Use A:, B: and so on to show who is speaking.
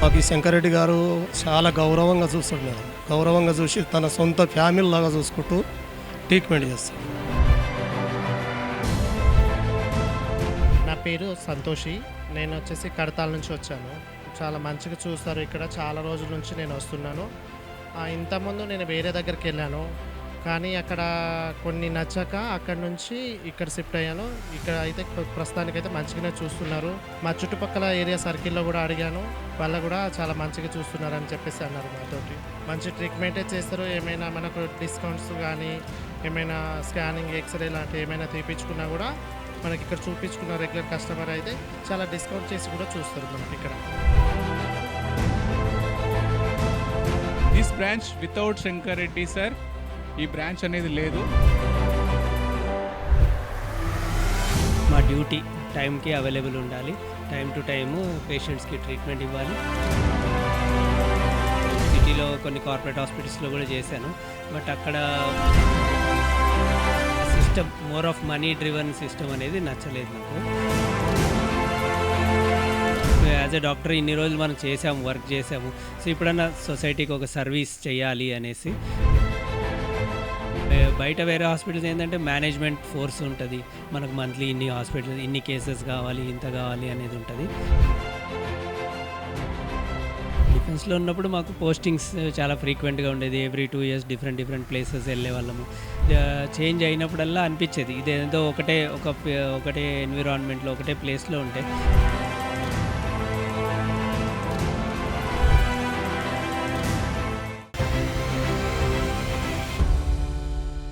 A: మాకు ఈ శంకరెడ్డి గారు చాలా గౌరవంగా చూస్తాడు మేడం. గౌరవంగా చూసి తన సొంత ఫ్యామిలీ లాగా చూసుకుంటూ ట్రీట్మెంట్ చేస్తాడు.
B: నా పేరు సంతోషి. నేను వచ్చేసి కడతాల నుంచి వచ్చాను. చాలా మంచిగా చూస్తారు ఇక్కడ. చాలా రోజుల నుంచి నేను వస్తున్నాను. ఇంతకుముందు నేను వేరే దగ్గరికి వెళ్ళాను, కానీ అక్కడ కొన్ని నచ్చక అక్కడ నుంచి ఇక్కడ షిఫ్ట్ అయ్యాను. ఇక్కడ అయితే ప్రస్తుతానికైతే మంచిగానే చూస్తున్నారు. మా చుట్టుపక్కల ఏరియా సర్కిల్లో కూడా అడిగాను, వాళ్ళు కూడా చాలా మంచిగా చూస్తున్నారు అని చెప్పేసి అన్నారు మాతోటి. మంచి ట్రీట్మెంటే చేస్తారు. ఏమైనా మనకు డిస్కౌంట్స్ కానీ ఏమైనా స్కానింగ్, ఎక్స్రే లాంటివి ఏమైనా తీపించుకున్నా కూడా మనకి ఇక్కడ చూపించుకున్న రెగ్యులర్ కస్టమర్ అయితే చాలా డిస్కౌంట్ చేసి కూడా చూస్తారు మనకి ఇక్కడ.
C: This branch without Shankar Reddy sir ఈ బ్రాంచ్ అనేది లేదు.
D: మా డ్యూటీ టైంకి అవైలబుల్ ఉండాలి. టైం టు టైము పేషెంట్స్కి ట్రీట్మెంట్ ఇవ్వాలి. సిటీలో కొన్ని కార్పొరేట్ హాస్పిటల్స్లో కూడా చేశాను, బట్ అక్కడ system more of money driven system అనేది నచ్చలేదు నాకు. యాజ్ ఎ డాక్టర్ ఇన్ని రోజులు మనం చేసాము, వర్క్ చేసాము. సో ఇప్పుడన్నా సొసైటీకి ఒక సర్వీస్ చేయాలి అనేసి. బయట వేరే హాస్పిటల్స్ ఏంటంటే మేనేజ్మెంట్ ఫోర్స్ ఉంటుంది, మనకు మంత్లీ ఇన్ని హాస్పిటల్స్ ఇన్ని కేసెస్ కావాలి, ఇంత కావాలి అనేది ఉంటుంది. డిఫెన్స్లో ఉన్నప్పుడు మాకు పోస్టింగ్స్ చాలా ఫ్రీక్వెంట్గా ఉండేది. ఎవ్రీ 2 years డిఫరెంట్ ప్లేసెస్ వెళ్ళే వాళ్ళము. చేంజ్ అయినప్పుడల్లా అనిపించేది ఇదేదో ఒకటే ఎన్విరాన్మెంట్లో ఒకటే ప్లేస్లో ఉంటే